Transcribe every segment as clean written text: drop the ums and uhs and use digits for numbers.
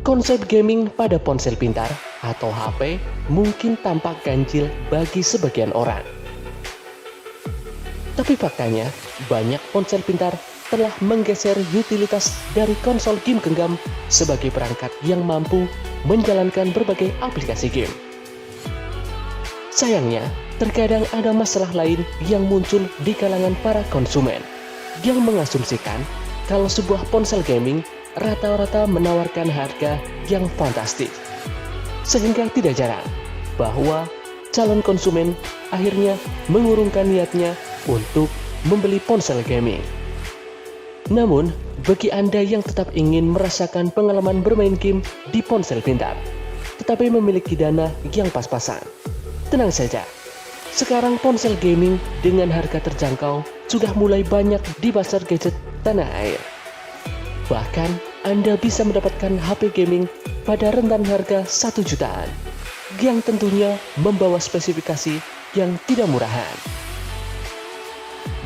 Konsep gaming pada ponsel pintar atau HP mungkin tampak ganjil bagi sebagian orang. Tapi faktanya, banyak ponsel pintar telah menggeser utilitas dari konsol game genggam sebagai perangkat yang mampu menjalankan berbagai aplikasi game. Sayangnya, terkadang ada masalah lain yang muncul di kalangan para konsumen yang mengasumsikan kalau sebuah ponsel gaming rata-rata menawarkan harga yang fantastis. Sehingga tidak jarang bahwa calon konsumen akhirnya mengurungkan niatnya untuk membeli ponsel gaming. Namun, bagi Anda yang tetap ingin merasakan pengalaman bermain game di ponsel pintar, tetapi memiliki dana yang pas-pasan, tenang saja. Sekarang ponsel gaming dengan harga terjangkau sudah mulai banyak di pasar gadget tanah air. Bahkan, Anda bisa mendapatkan HP gaming pada rentan harga 1 jutaan, yang tentunya membawa spesifikasi yang tidak murahan.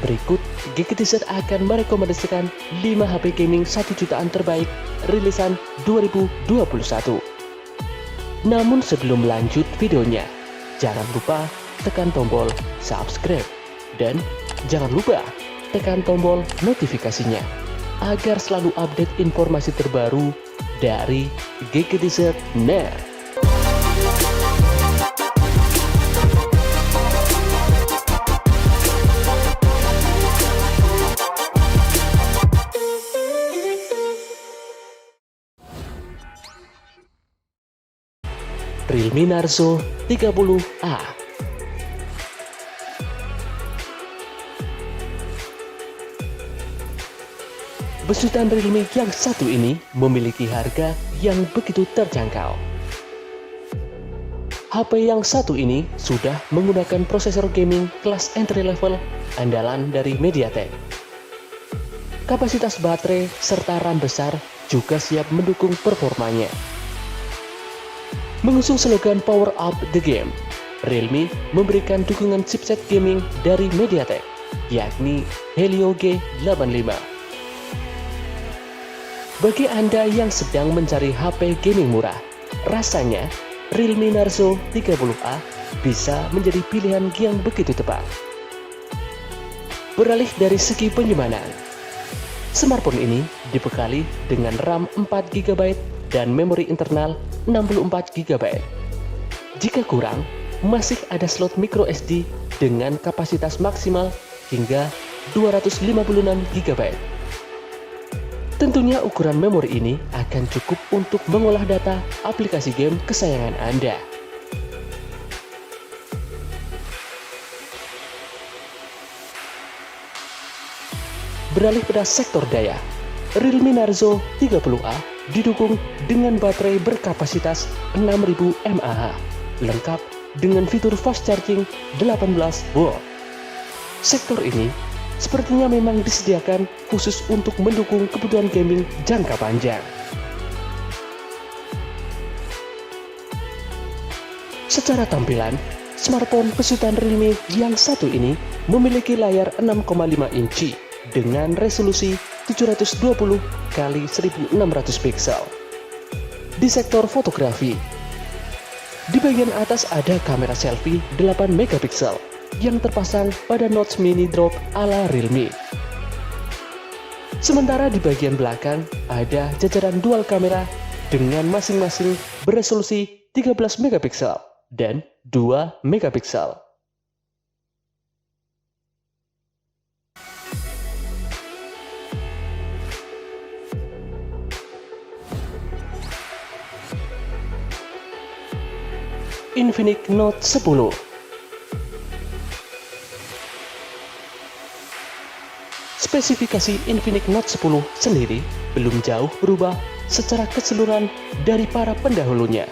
Berikut, GGTZ akan merekomendasikan 5 HP gaming 1 jutaan terbaik rilisan 2021. Namun sebelum lanjut videonya, jangan lupa tekan tombol subscribe dan jangan lupa tekan tombol notifikasinya agar selalu update informasi terbaru dari GGTZ Net. Realme Narzo 30A. Besutan Realme yang satu ini memiliki harga yang begitu terjangkau. HP yang satu ini sudah menggunakan prosesor gaming kelas entry level andalan dari MediaTek. Kapasitas baterai serta RAM besar juga siap mendukung performanya. Mengusung slogan Power Up the Game, Realme memberikan dukungan chipset gaming dari MediaTek, yakni Helio G85. Bagi Anda yang sedang mencari HP gaming murah, rasanya Realme Narzo 30A bisa menjadi pilihan yang begitu tepat. Beralih dari segi penyimpanan, smartphone ini dibekali dengan RAM 4GB dan memori internal 64GB. Jika kurang, masih ada slot microSD dengan kapasitas maksimal hingga 256GB. Tentunya ukuran memori ini akan cukup untuk mengolah data aplikasi game kesayangan Anda. Beralih pada sektor daya, Realme Narzo 30A didukung dengan baterai berkapasitas 6000 mAh, lengkap dengan fitur fast charging 18V. Sektor ini sepertinya memang disediakan khusus untuk mendukung kebutuhan gaming jangka panjang. Secara tampilan, smartphone besutan Realme yang satu ini memiliki layar 6,5 inci dengan resolusi 720 x 1600 pixel. Di sektor fotografi, di bagian atas ada kamera selfie 8 megapiksel yang terpasang pada notch mini drop ala Realme. Sementara di bagian belakang ada jajaran dual kamera dengan masing-masing beresolusi 13 megapiksel dan 2 megapiksel. Infinix Note 10. Spesifikasi Infinix Note 10 sendiri belum jauh berubah secara keseluruhan dari para pendahulunya.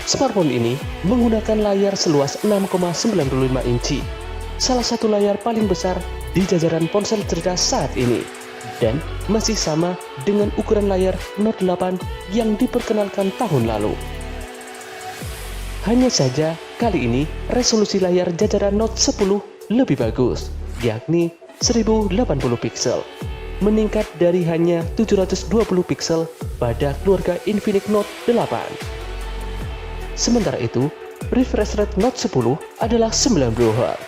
Smartphone ini menggunakan layar seluas 6,95 inci, salah satu layar paling besar di jajaran ponsel cerdas saat ini, dan masih sama dengan ukuran layar Note 8 yang diperkenalkan tahun lalu. Hanya saja, kali ini resolusi layar jajaran Note 10 lebih bagus, yakni 1080 pixel, meningkat dari hanya 720 piksel pada keluarga Infinix Note 8. Sementara itu, refresh rate Note 10 adalah 90 Hz.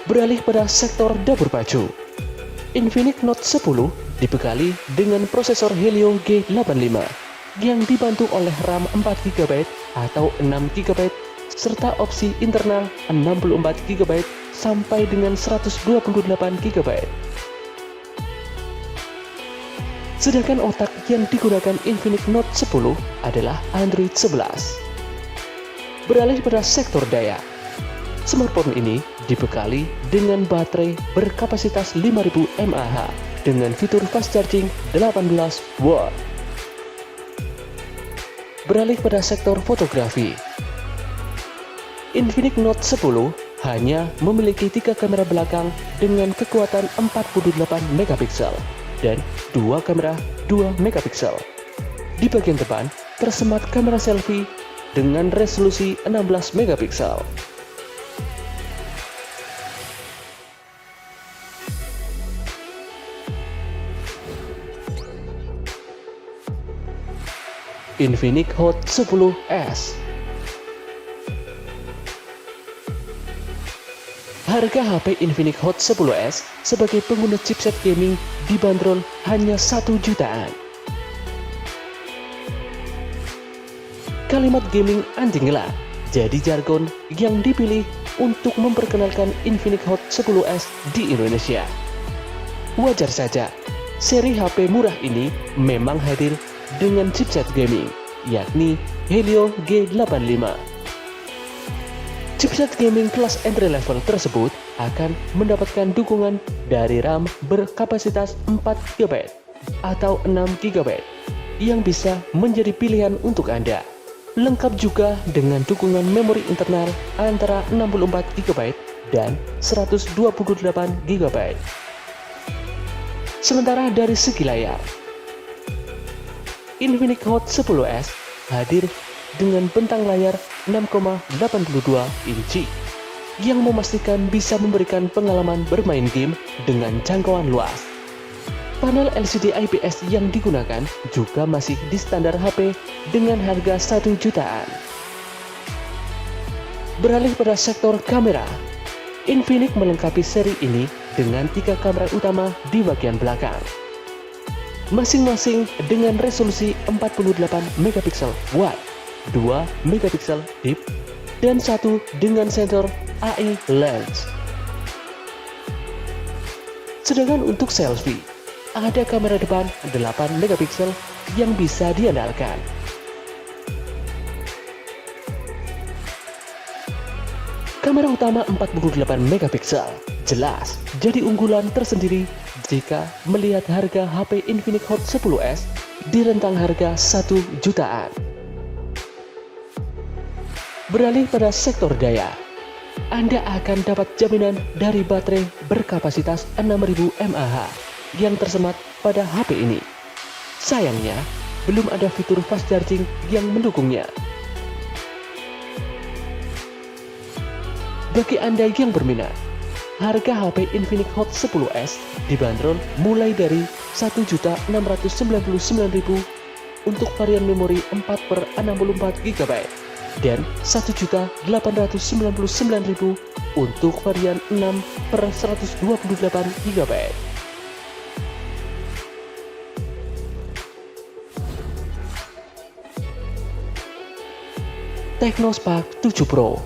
Beralih pada sektor dapur baju, Infinix Note 10 dibekali dengan prosesor Helio G85 yang dibantu oleh RAM 4GB atau 6GB serta opsi internal 64GB sampai dengan 128GB. Sedangkan otak yang digunakan Infinix Note 10 adalah Android 11. Beralih pada sektor daya, smartphone ini dibekali dengan baterai berkapasitas 5000 mAh dengan fitur fast charging 18W. Beralih pada sektor fotografi, Infinix Note 10 hanya memiliki 3 kamera belakang dengan kekuatan 48MP dan 2 kamera 2MP. Di bagian depan tersemat kamera selfie dengan resolusi 16MP. Infinix Hot 10s. Harga HP Infinix Hot 10s sebagai pengguna chipset gaming dibanderol hanya 1 jutaan. Kalimat gaming anjing gelap jadi jargon yang dipilih untuk memperkenalkan Infinix Hot 10s di Indonesia. Wajar saja, seri HP murah ini memang hadir dengan chipset gaming, yakni Helio G85. Chipset gaming kelas entry level tersebut akan mendapatkan dukungan dari RAM berkapasitas 4GB atau 6GB yang bisa menjadi pilihan untuk Anda. Lengkap juga dengan dukungan memori internal antara 64GB dan 128GB. Sementara dari segi layar, Infinix Hot 10s hadir dengan bentang layar 6,82 inci yang memastikan bisa memberikan pengalaman bermain game dengan jangkauan luas. Panel LCD IPS yang digunakan juga masih di standar HP dengan harga 1 jutaan. Beralih pada sektor kamera, Infinix melengkapi seri ini dengan 3 kamera utama di bagian belakang, masing-masing dengan resolusi 48MP wide, 2MP deep, dan 1 dengan sensor AI lens. Sedangkan untuk selfie, ada kamera depan 8MP yang bisa diandalkan. Kamera utama 48MP jelas jadi unggulan tersendiri jika melihat harga HP Infinix Hot 10s di rentang harga 1 jutaan. Beralih pada sektor daya, Anda akan dapat jaminan dari baterai berkapasitas 6000 mAh yang tersemat pada HP ini. Sayangnya, belum ada fitur fast charging yang mendukungnya. Bagi Anda yang berminat, harga HP Infinix Hot 10s dibanderol mulai dari 1.699.000 untuk varian memori 4/64GB dan 1.899.000 untuk varian 6/128GB. Technospark 7 Pro.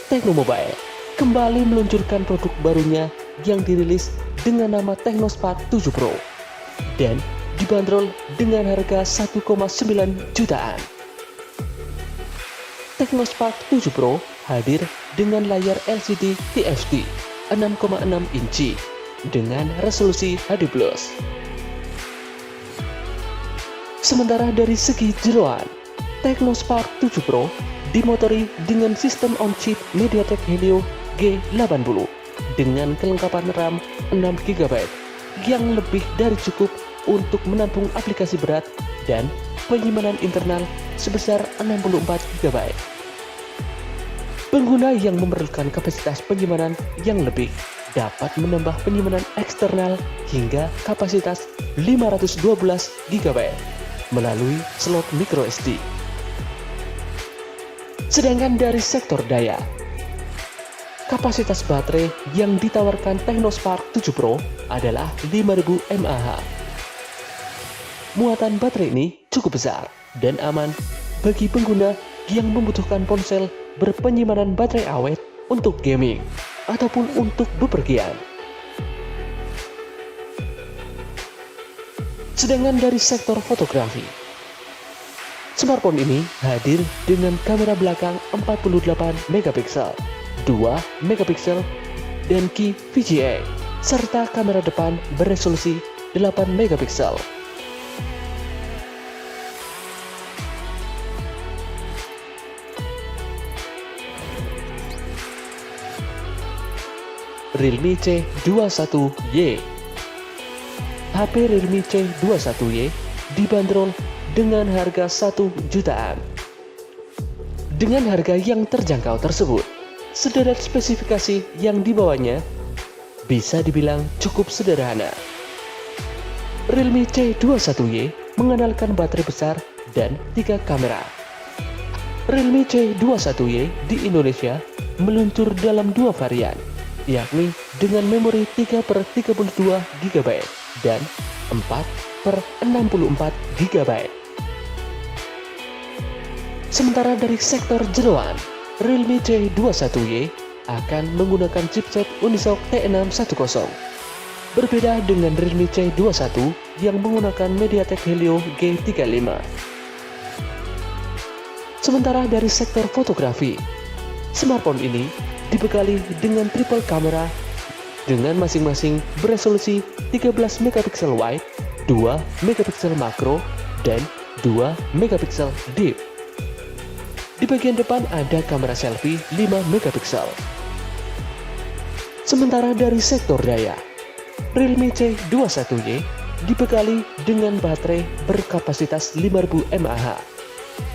Technomobile kembali meluncurkan produk barunya yang dirilis dengan nama Technospark 7 Pro dan dibanderol dengan harga 1,9 jutaan. Technospark 7 Pro hadir dengan layar LCD TFT 6,6 inci dengan resolusi HD+. Sementara dari segi jeroan, Technospark 7 Pro dimotori dengan sistem on-chip MediaTek Helio G80 dengan kelengkapan RAM 6GB yang lebih dari cukup untuk menampung aplikasi berat dan penyimpanan internal sebesar 64GB. Pengguna yang memerlukan kapasitas penyimpanan yang lebih dapat menambah penyimpanan eksternal hingga kapasitas 512 GB melalui slot microSD. Sedangkan dari sektor daya, kapasitas baterai yang ditawarkan Technospark 7 Pro adalah 5000 mAh. Muatan baterai ini cukup besar dan aman bagi pengguna yang membutuhkan ponsel berpenyimpanan baterai awet untuk gaming ataupun untuk bepergian. Sedangkan dari sektor fotografi, smartphone ini hadir dengan kamera belakang 48 megapiksel, 2 megapiksel, dan key VGA, serta kamera depan beresolusi 8 megapiksel. Realme C21Y. HP Realme C21Y dibanderol dengan harga 1 jutaan. Dengan harga yang terjangkau tersebut, sederet spesifikasi yang dibawanya bisa dibilang cukup sederhana. Realme C21Y mengandalkan baterai besar dan 3 kamera. Realme C21Y di Indonesia meluncur dalam 2 varian, yakni dengan memori 3/32 GB dan 4/64 GB. Sementara dari sektor jeroan, Realme C21Y akan menggunakan chipset Unisoc T610. Berbeda dengan Realme C21 yang menggunakan MediaTek Helio G35. Sementara dari sektor fotografi, smartphone ini dibekali dengan triple kamera dengan masing-masing beresolusi 13 megapiksel wide, 2 megapiksel makro, dan 2 megapiksel deep. Di bagian depan ada kamera selfie 5 megapiksel. Sementara dari sektor daya, Realme C21Y dibekali dengan baterai berkapasitas 5000 mAh.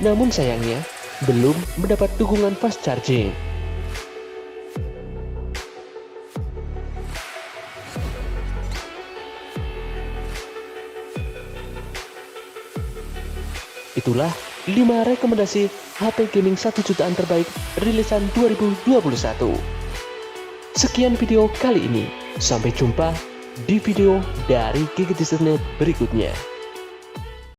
Namun sayangnya, belum mendapat dukungan fast charging. Itulah 5 rekomendasi HP gaming 1 jutaan terbaik rilisan 2021. Sekian video kali ini. Sampai jumpa di video dari Gadgetist.net berikutnya.